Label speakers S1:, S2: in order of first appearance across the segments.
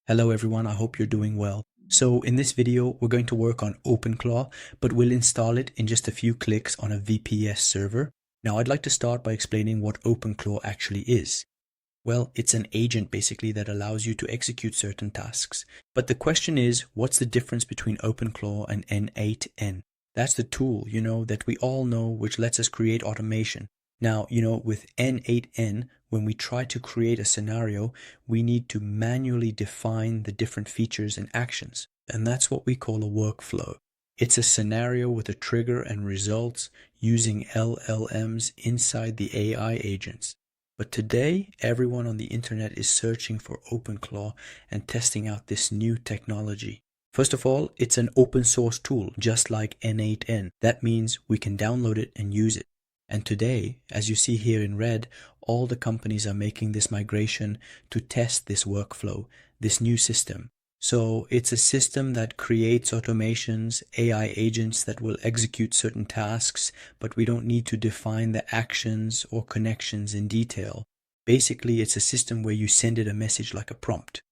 S1: Hello everyone, I hope you're doing well. So in this video, we're going to work on OpenClaw, but we'll install it in just a few clicks on a VPS server. Now I'd like to start by explaining what OpenClaw actually is. Well, it's an agent basically that allows you to execute certain tasks. But the question is, what's the difference between OpenClaw and N8N? That's the tool, that we all know, which lets us create automation. Now, with N8N, when we try to create a scenario, we need to manually define the different features and actions. And that's what we call a workflow. It's a scenario with a trigger and results using LLMs inside the AI agents. But today, everyone on the internet is searching for OpenClaw and testing out this new technology. First of all, it's an open source tool, just like N8N. That means we can download it and use it. And today, as you see here in red, all the companies are making this migration to test this workflow, this new system. So it's a system that creates automations, AI agents that will execute certain tasks, but we don't need to define the actions or connections in detail. Basically, it's a system where you send it a message like a prompt.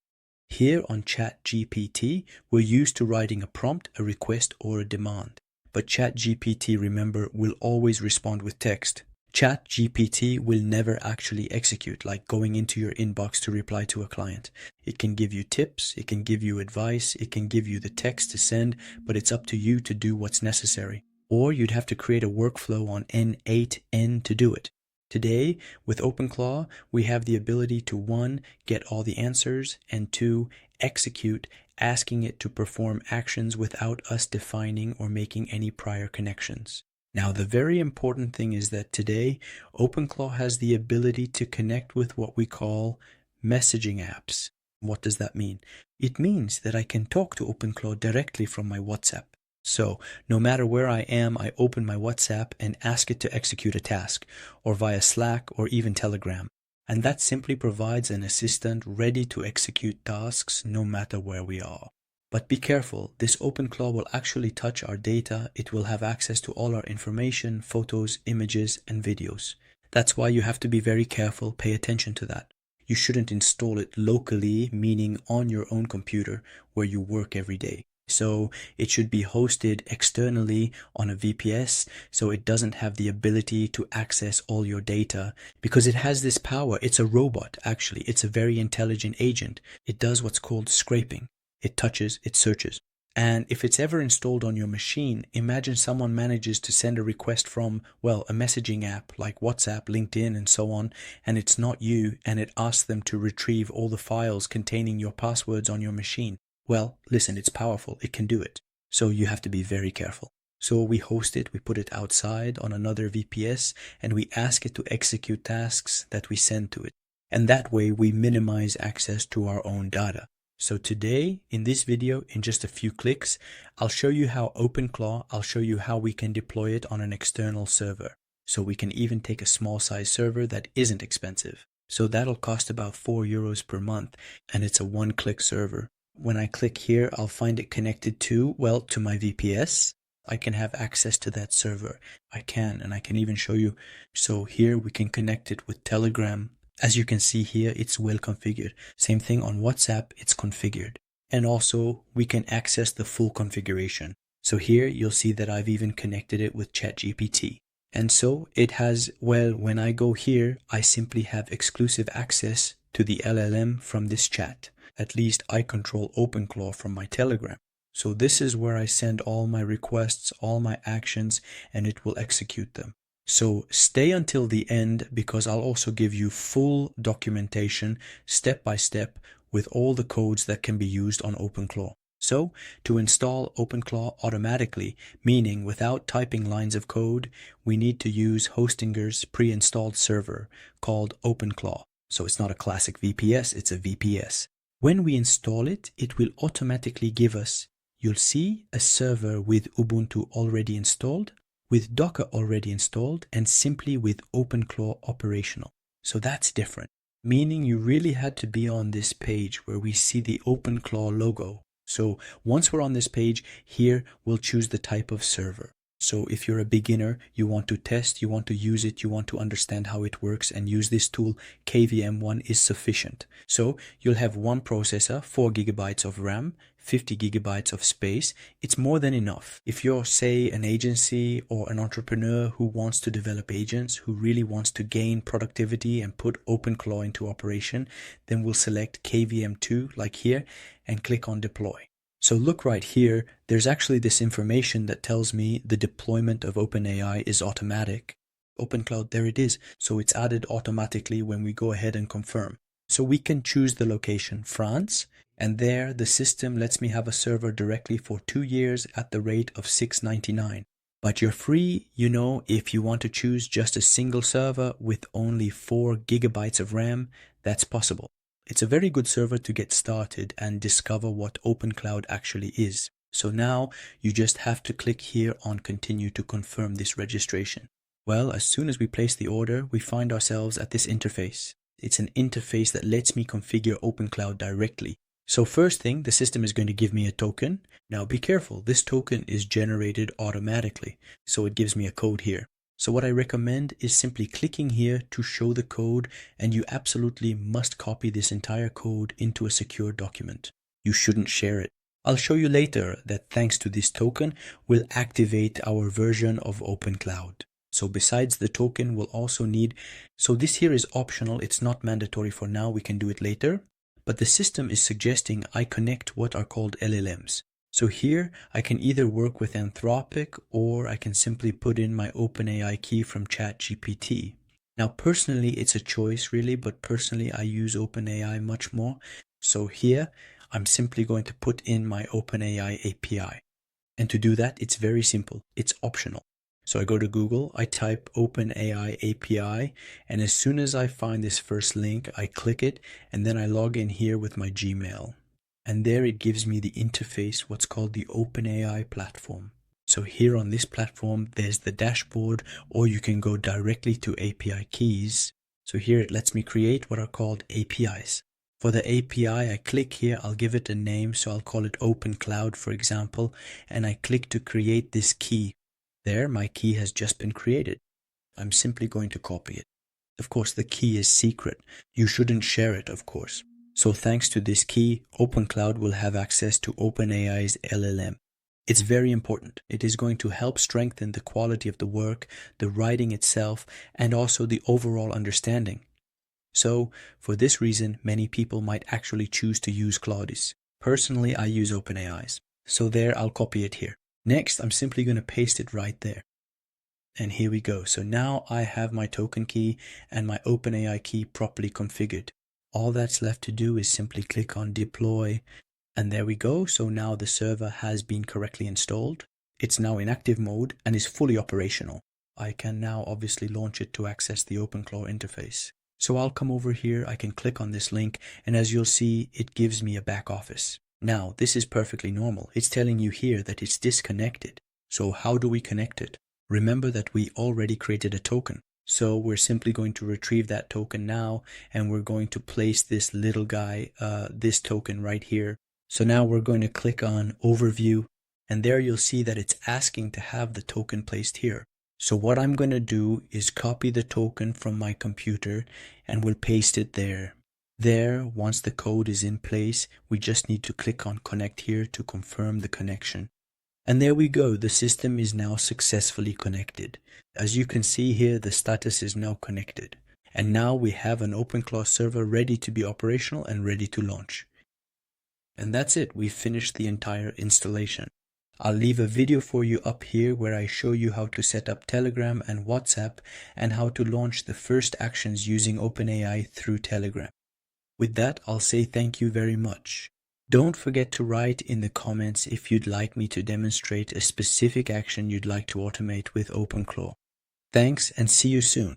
S1: Here on ChatGPT, we're used to writing a prompt, a request, or a demand. But ChatGPT, remember, will always respond with text. ChatGPT will never actually execute, like going into your inbox to reply to a client. It can give you tips, it can give you advice, it can give you the text to send, but it's up to you to do what's necessary. Or you'd have to create a workflow on N8N to do it. Today, with OpenClaw, we have the ability to 1. Get all the answers, and 2. Execute, asking it to perform actions without us defining or making any prior connections. Now, the very important thing is that today, OpenClaw has the ability to connect with what we call messaging apps. What does that mean? It means that I can talk to OpenClaw directly from my WhatsApp. So, no matter where I am, I open my WhatsApp and ask it to execute a task, or via Slack or even Telegram. And that simply provides an assistant ready to execute tasks no matter where we are. But be careful, this OpenClaw will actually touch our data. It will have access to all our information, photos, images, and videos. That's why you have to be very careful, pay attention to that. You shouldn't install it locally, meaning on your own computer where you work every day. So it should be hosted externally on a VPS, so it doesn't have the ability to access all your data because it has this power. It's a robot, actually. It's a very intelligent agent. It does what's called scraping. It touches, it searches. And if it's ever installed on your machine, imagine someone manages to send a request from, well, a messaging app like WhatsApp, LinkedIn, and so on, and it's not you, and it asks them to retrieve all the files containing your passwords on your machine. Well, listen, it's powerful. It can do it. So you have to be very careful. So we host it, we put it outside on another VPS, and we ask it to execute tasks that we send to it. And that way we minimize access to our own data. So today, in this video, in just a few clicks, I'll show you how OpenClaw, I'll show you how we can deploy it on an external server. So we can even take a small size server that isn't expensive. So that'll cost about €4 per month, and it's a one-click server. When I click here, I'll find it connected to my VPS. I can have access to that server. And I can even show you. So here we can connect it with Telegram. As you can see here, it's well configured. Same thing on WhatsApp, it's configured. And also we can access the full configuration. So here you'll see that I've even connected it with ChatGPT. And so it has, when I go here, I simply have exclusive access to the LLM from this chat. At least I control OpenClaw from my Telegram. So this is where I send all my requests, all my actions, and it will execute them. So stay until the end because I'll also give you full documentation, step by step, with all the codes that can be used on OpenClaw. So to install OpenClaw automatically, meaning without typing lines of code, we need to use Hostinger's pre-installed server called OpenClaw. So it's not a classic VPS, it's a VPS. When we install it, it will automatically give us, you'll see a server with Ubuntu already installed, with Docker already installed, and simply with OpenClaw operational. So that's different, meaning you really had to be on this page where we see the OpenClaw logo. So once we're on this page, here we'll choose the type of server. So if you're a beginner, you want to test, you want to use it, you want to understand how it works and use this tool, KVM1 is sufficient. So you'll have one processor, 4 gigabytes of RAM, 50 gigabytes of space. It's more than enough. If you're, say, an agency or an entrepreneur who wants to develop agents, who really wants to gain productivity and put OpenClaw into operation, then we'll select KVM2 like here and click on deploy. So look right here, there's actually this information that tells me the deployment of OpenAI is automatic. OpenCloud, there it is. So it's added automatically when we go ahead and confirm. So we can choose the location, France, and there the system lets me have a server directly for 2 years at the rate of $6.99. But you're free, if you want to choose just a single server with only 4 gigabytes of RAM, that's possible. It's a very good server to get started and discover what OpenCloud actually is. So now you just have to click here on continue to confirm this registration. Well, as soon as we place the order, we find ourselves at this interface. It's an interface that lets me configure OpenCloud directly. So first thing, the system is going to give me a token. Now be careful, this token is generated automatically. So it gives me a code here. So what I recommend is simply clicking here to show the code, and you absolutely must copy this entire code into a secure document. You shouldn't share it. I'll show you later that thanks to this token, we'll activate our version of OpenCloud. So besides the token, we'll also need, so this here is optional, it's not mandatory for now, we can do it later, but the system is suggesting I connect what are called LLMs. So here I can either work with Anthropic or I can simply put in my OpenAI key from ChatGPT. Now personally it's a choice really, but personally I use OpenAI much more. So here I'm simply going to put in my OpenAI API. And to do that it's very simple, it's optional. So I go to Google, I type OpenAI API, and as soon as I find this first link I click it and then I log in here with my Gmail. And there it gives me the interface, what's called the OpenAI platform. So here on this platform, there's the dashboard, or you can go directly to API keys. So here it lets me create what are called APIs. For the API, I click here, I'll give it a name, so I'll call it OpenCloud, for example, and I click to create this key. There, my key has just been created. I'm simply going to copy it. Of course, the key is secret. You shouldn't share it, of course. So thanks to this key, OpenCloud will have access to OpenAI's LLM. It's very important. It is going to help strengthen the quality of the work, the writing itself, and also the overall understanding. So, for this reason, many people might actually choose to use Claudius. Personally, I use OpenAI's. So there, I'll copy it here. Next, I'm simply going to paste it right there. And here we go. So now I have my token key and my OpenAI key properly configured. All that's left to do is simply click on deploy, and there we go. So now the server has been correctly installed. It's now in active mode and is fully operational. I can now obviously launch it to access the OpenClaw interface. So I'll come over here, I can click on this link, and as you'll see, it gives me a back office. Now, this is perfectly normal. It's telling you here that it's disconnected. So how do we connect it? Remember that we already created a token. So we're simply going to retrieve that token now, and we're going to place this little guy, this token right here. So now we're going to click on Overview, and there you'll see that it's asking to have the token placed here. So what I'm going to do is copy the token from my computer, and we'll paste it there. There, once the code is in place, we just need to click on Connect here to confirm the connection. And there we go, the system is now successfully connected. As you can see here, the status is now connected. And now we have an OpenClaw server ready to be operational and ready to launch. And that's it, we've finished the entire installation. I'll leave a video for you up here where I show you how to set up Telegram and WhatsApp and how to launch the first actions using OpenAI through Telegram. With that, I'll say thank you very much. Don't forget to write in the comments if you'd like me to demonstrate a specific action you'd like to automate with OpenClaw. Thanks and see you soon.